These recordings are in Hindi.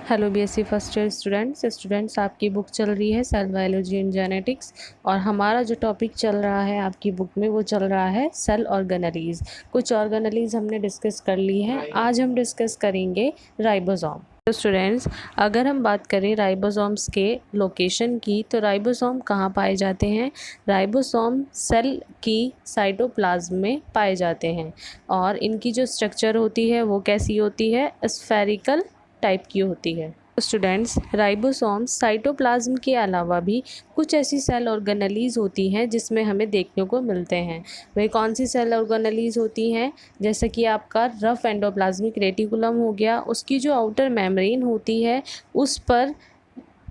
Hello BSc first year students आपकी बुक चल रही है सेल बायोलॉजी एंड जेनेटिक्स। और हमारा जो टॉपिक चल रहा है आपकी बुक में वो चल रहा है सेल ऑर्गेनेलीज। कुछ ऑर्गेनेलीज हमने डिस्कस कर ली है, आज हम डिस्कस करेंगे राइबोसोम। तो स्टूडेंट्स, अगर हम बात करें राइबोसोम्स के लोकेशन की, तो राइबोसोम कहाँ पाए जाते हैं? राइबोसोम सेल की साइटोप्लाज्म में पाए जाते हैं और इनकी जो स्ट्रक्चर होती है वो कैसी होती है? स्फेरिकल टाइप की होती है। स्टूडेंट्स, राइबोसोम्स साइटोप्लाज्म के अलावा भी कुछ ऐसी सेल ऑर्गेनेलीज होती हैं जिसमें हमें देखने को मिलते हैं। वे कौन सी सेल ऑर्गेनेलीज होती हैं? जैसे कि आपका रफ एंडोप्लाज्मिक रेटिकुलम हो गया, उसकी जो आउटर मेम्ब्रेन होती है उस पर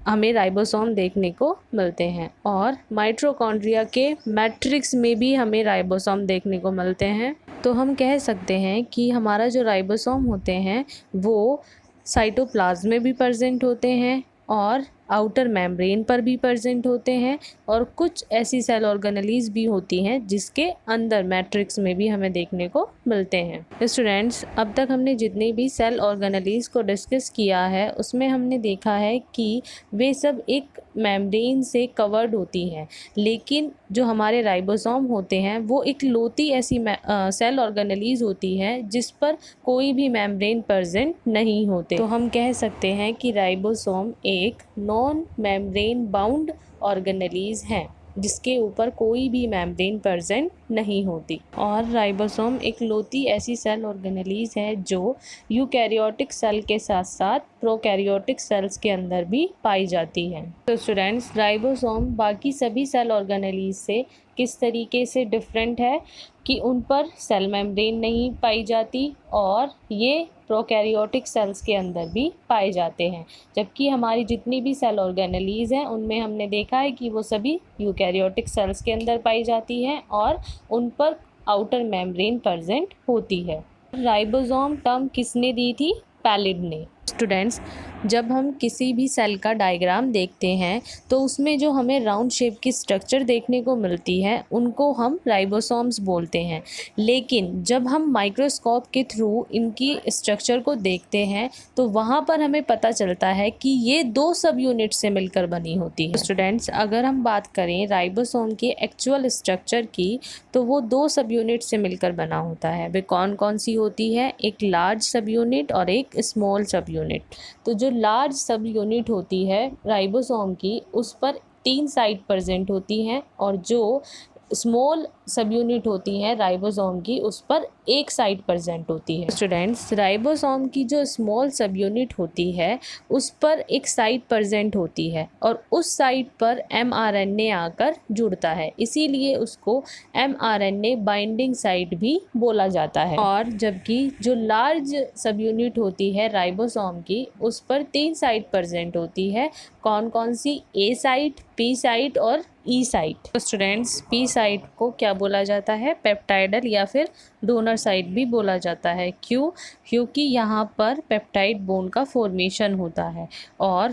हमें राइबोसोम देखने को मिलते हैं। और माइटोकॉन्ड्रिया के मैट्रिक्स में भी हमें राइबोसोम देखने को मिलते हैं। तो हम कह सकते हैं कि हमारा जो राइबोसोम होते हैं वो साइटोप्लाज्म में भी प्रेजेंट होते हैं और आउटर मेम्ब्रेन पर भी प्रेजेंट होते हैं, और कुछ ऐसी सेल ऑर्गेनेलीज भी होती हैं जिसके अंदर मैट्रिक्स में भी हमें देखने को मिलते हैं। स्टूडेंट्स, अब तक हमने जितनी भी सेल ऑर्गेनेलीज को डिस्कस किया है उसमें हमने देखा है कि वे सब एक मेम्ब्रेन से कवर्ड होती हैं, लेकिन जो हमारे राइबोसोम होते हैं वो एक लोती ऐसी सेल ऑर्गेनेलीज होती है जिस पर कोई भी मेम्ब्रेन प्रेजेंट नहीं होते। तो हम कह सकते हैं कि राइबोसोम एक नॉन मेम्ब्रेन बाउंड ऑर्गेनेलीज हैं जिसके ऊपर कोई भी मेम्ब्रेन प्रेजेंट नहीं होती। और राइबोसोम एक लोती ऐसी सेल ऑर्गेनेलीज है जो यूकैरियोटिक सेल के साथ साथ प्रोकैरियोटिक सेल्स के अंदर भी पाई जाती है। तो स्टूडेंट्स, राइबोसोम बाकी सभी सेल ऑर्गेनेलीज से किस तरीके से डिफरेंट है कि उन पर सेल मेम्ब्रेन नहीं पाई जाती और ये प्रोकैरियोटिक सेल्स के अंदर भी पाए जाते हैं, जबकि हमारी जितनी भी सेल ऑर्गेनेलीज हैं उनमें हमने देखा है कि वो सभी यूकैरियोटिक सेल्स के अंदर पाई जाती हैं और उन पर आउटर मेम्ब्रेन प्रेजेंट होती है। राइबोसोम टर्म किसने दी थी? पैलिड ने। स्टूडेंट्स, जब हम किसी भी सेल का डायग्राम देखते हैं तो उसमें जो हमें राउंड शेप की स्ट्रक्चर देखने को मिलती है उनको हम राइबोसोम्स बोलते हैं, लेकिन जब हम माइक्रोस्कोप के थ्रू इनकी स्ट्रक्चर को देखते हैं तो वहाँ पर हमें पता चलता है कि ये दो सब यूनिट से मिलकर बनी होती है। स्टूडेंट्स, अगर हम बात करें राइबोसोम के एक्चुअल स्ट्रक्चर की तो वो दो सब यूनिट से मिलकर बना होता है। वे कौन कौन सी होती है? एक लार्ज सब यूनिट और एक स्मॉल सब यूनिट। तो जो लार्ज सब यूनिट होती है राइबोसोम की उस पर 3 साइट प्रेजेंट होती हैं, और जो स्मॉल सब यूनिट होती हैं राइबोसोम की उस पर एक साइट प्रेजेंट होती है। स्टूडेंट्स, राइबोसोम की जो स्मॉल सब यूनिट होती है उस पर एक साइट प्रेजेंट होती है और उस साइट पर mRNA आकर जुड़ता है, इसीलिए उसको mRNA बाइंडिंग साइट भी बोला जाता है। और जबकि जो लार्ज सब यूनिट होती है राइबोसोम की उस पर 3 साइट प्रेजेंट होती है। कौन कौन सी? ए साइट, पी साइट और ई साइट। तो स्टूडेंट्स, पी साइट को क्या बोला जाता है? पेप्टाइडल या फिर डोनर साइट भी बोला जाता है। क्यों? क्योंकि यहाँ पर पेप्टाइड बॉन्ड का फॉर्मेशन होता है। और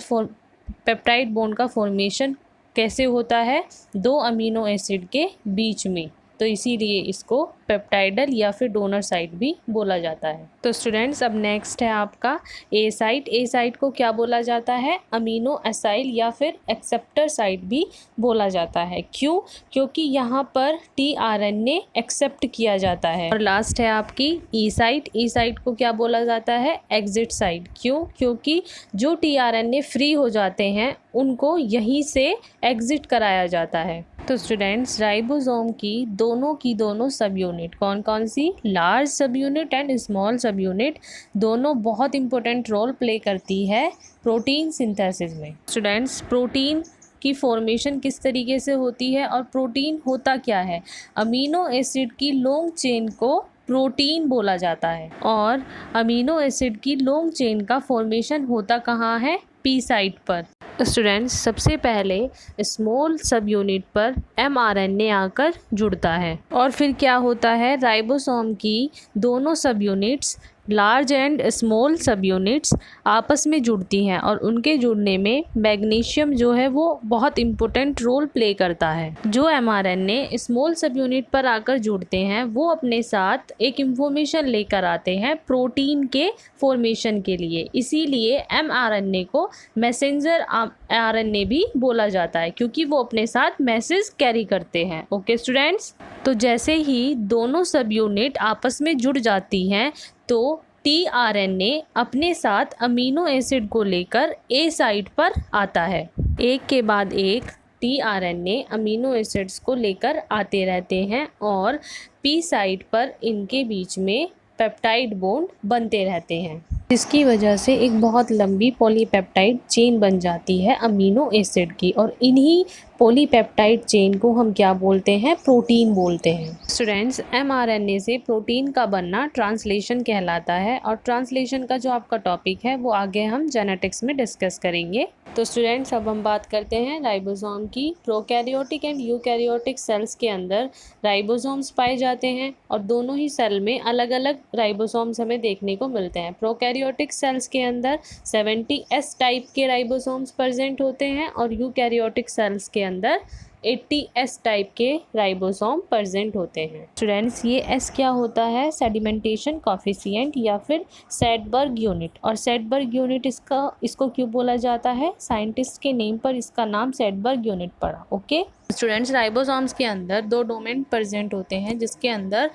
पेप्टाइड बॉन्ड का फॉर्मेशन कैसे होता है? 2 अमीनो एसिड के बीच में, तो इसीलिए इसको पेप्टाइडल या फिर डोनर साइट भी बोला जाता है। तो स्टूडेंट्स, अब नेक्स्ट है आपका ए साइट। ए साइट को क्या बोला जाता है? अमीनो एसाइल या फिर एक्सेप्टर साइट भी बोला जाता है। क्यों? क्योंकि यहाँ पर tRNA एक्सेप्ट किया जाता है। और लास्ट है आपकी ई साइट। ई साइट को क्या बोला जाता है? Exit site. क्यों? क्योंकि जो tRNA फ्री हो जाते हैं उनको यहीं से एग्जिट कराया जाता है। तो स्टूडेंट्स, राइबोसोम की दोनों सब यूनिट कौन कौन सी? Large subunit and small subunit, दोनों बहुत इंपॉर्टेंट रोल प्ले करती है प्रोटीन सिंथेसिस में। स्टूडेंट्स, प्रोटीन की फॉर्मेशन किस तरीके से होती है और प्रोटीन होता क्या है? अमीनो एसिड की लॉन्ग चेन को प्रोटीन बोला जाता है, और अमीनो एसिड की लॉन्ग चेन का फॉर्मेशन होता कहाँ है? पी साइट पर। स्टूडेंट्स, सबसे पहले स्मॉल सब यूनिट पर mRNA आकर जुड़ता है और फिर क्या होता है? राइबोसोम की दोनों सब यूनिट्स लार्ज एंड स्मॉल सब यूनिट्स आपस में जुड़ती हैं और उनके जुड़ने में मैग्नीशियम जो है वो बहुत इम्पोर्टेंट रोल प्ले करता है। जो mRNA स्मॉल सब यूनिट पर आकर जुड़ते हैं वो अपने साथ एक इंफॉर्मेशन लेकर आते हैं प्रोटीन के फॉर्मेशन के लिए, इसीलिए mRNA को मैसेंजर RNA भी बोला जाता है क्योंकि वो अपने साथ मैसेज कैरी करते हैं। ओके स्टूडेंट्स, तो जैसे ही दोनों सब यूनिट आपस में जुड़ जाती हैं तो tRNA अपने साथ अमीनो एसिड को लेकर ए साइट पर आता है। एक के बाद एक tRNA अमीनो एसिड्स को लेकर आते रहते हैं और पी साइट पर इनके बीच में पेप्टाइड बॉन्ड बनते रहते हैं, जिसकी वजह से एक बहुत लंबी पॉलीपेप्टाइड चेन बन जाती है अमीनो एसिड की, और इन्हीं पॉलीपेप्टाइड चेन को हम क्या बोलते हैं? प्रोटीन बोलते हैं। स्टूडेंट्स, mRNA से प्रोटीन का बनना ट्रांसलेशन कहलाता है और ट्रांसलेशन का जो आपका टॉपिक है वो आगे हम जेनेटिक्स में डिस्कस करेंगे। तो स्टूडेंट्स, अब हम बात करते हैं राइबोसोम की। प्रोकैरियोटिक एंड यूकैरियोटिक सेल्स के अंदर राइबोसोम्स पाए जाते हैं और दोनों ही सेल में अलग अलग राइबोसोम्स हमें देखने को मिलते हैं। प्रोकैरियोटिक सेल्स के अंदर 70S टाइप के राइबोसोम्स प्रेजेंट होते हैं और यूकैरियोटिक सेल्स के अंदर 80S टाइप के राइबोसोम प्रेजेंट होते हैं। स्टूडेंट्स, ये S क्या होता है? सेडिमेंटेशन कॉफिशिएंट या फिर सैडबर्ग यूनिट। और सैडबर्ग यूनिट इसको क्यों बोला जाता है? साइंटिस्ट के नेम पर इसका नाम सैडबर्ग यूनिट पड़ा। ओके स्टूडेंट्स, राइबोसोम्स के अंदर 2 डोमेन प्रेजेंट होते हैं जिसके अंदर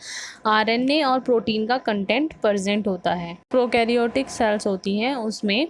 RNA और प्रोटीन का कंटेंट प्रेजेंट होता है। प्रोकैरियोटिक सेल्स होती हैं उसमें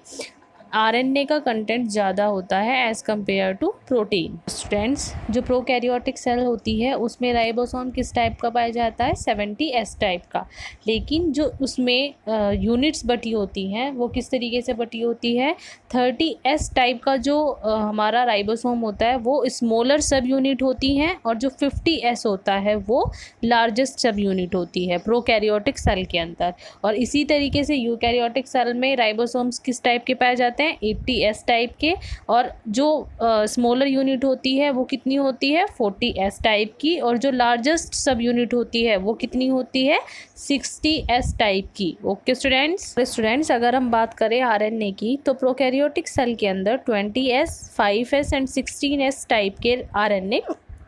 RNA का कंटेंट ज़्यादा होता है as compared to protein. Students, जो प्रोकैरियोटिक सेल होती है उसमें राइबोसोम किस टाइप का पाया जाता है? 70S टाइप का। लेकिन जो उसमें यूनिट्स बटी होती हैं वो किस तरीके से बटी होती है? 30S टाइप का जो हमारा राइबोसोम होता है वो स्मॉलर सब यूनिट होती हैं और जो 50S होता है वो लार्जेस्ट सब यूनिट होती है प्रोकैरियोटिक सेल के अंदर। और इसी तरीके से यूकैरियोटिक सेल में राइबोसोम्स किस टाइप के पाए जाते हैं? 80S टाइप के। और जो स्मॉलर यूनिट होती है वो कितनी होती है? 40S टाइप की। और जो लार्जेस्ट सब यूनिट होती है वो कितनी होती है? 60S टाइप की। ओके स्टूडेंट्स, अगर हम बात करें RNA की तो प्रोकैरियोटिक सेल के अंदर 20S, 5S and 16S type के RNA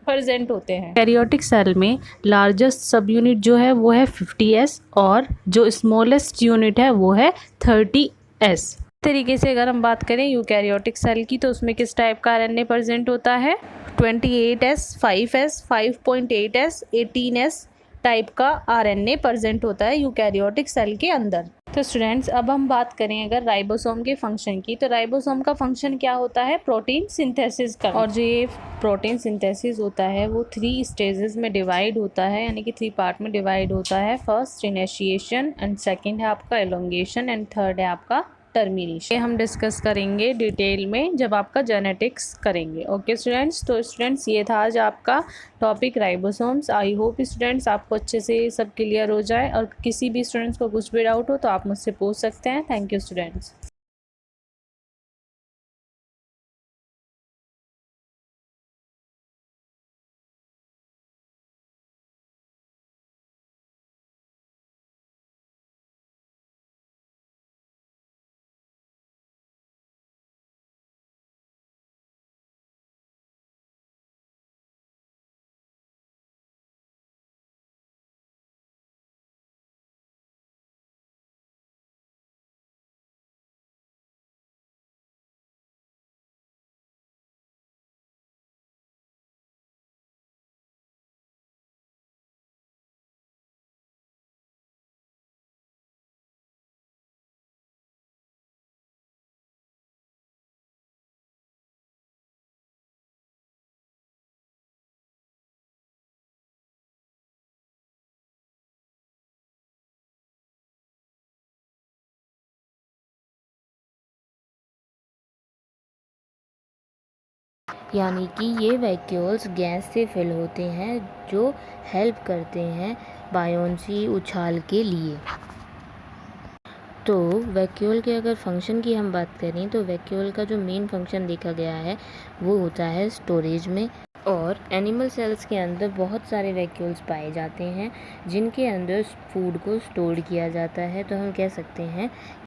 प्रेजेंट होते हैं। कैरियोटिक सेल में लार्जेस्ट सब यूनिट जो है वो है 50S और जो स्मॉलेस्ट यूनिट है वो है 30S। तरीके से अगर हम बात करें यूकैरियोटिक सेल की तो उसमें किस टाइप का RNA प्रेजेंट होता है? 28S, 5S, 5.8S, 18S type का RNA प्रेजेंट होता है यूकैरियोटिक सेल के अंदर। तो स्टूडेंट्स, अब हम बात करें अगर राइबोसोम के फंक्शन की तो राइबोसोम का फंक्शन क्या होता है? प्रोटीन सिंथेसिस का। और जो ये प्रोटीन सिंथेसिस होता है वो 3 स्टेजेस में डिवाइड होता है, यानी कि 3 पार्ट में डिवाइड होता है। फर्स्ट इनिशिएशन एंड सेकंड है आपका एलोंगेशन एंड थर्ड है आपका टर्मिनेशन। ये हम डिस्कस करेंगे डिटेल में जब आपका जेनेटिक्स करेंगे। ओके स्टूडेंट्स, तो स्टूडेंट्स ये था आज आपका topic ribosomes. I hope students आपको अच्छे से सब क्लियर हो जाए और किसी भी स्टूडेंट्स को कुछ भी डाउट हो तो आप मुझसे पूछ सकते हैं। Thank you students. यानी कि ये वैक्यूल्स गैस से फिल होते हैं जो हेल्प करते हैं बायोन्सी उछाल के लिए। तो वैक्यूल के अगर फंक्शन की हम बात करें तो वैक्यूल का जो मेन फंक्शन देखा गया है वो होता है स्टोरेज में। और एनिमल सेल्स के अंदर बहुत सारे वैक्यूल्स पाए जाते हैं जिनके अंदर फूड को स्टोर किया जाता है। तो हम कह सकते हैं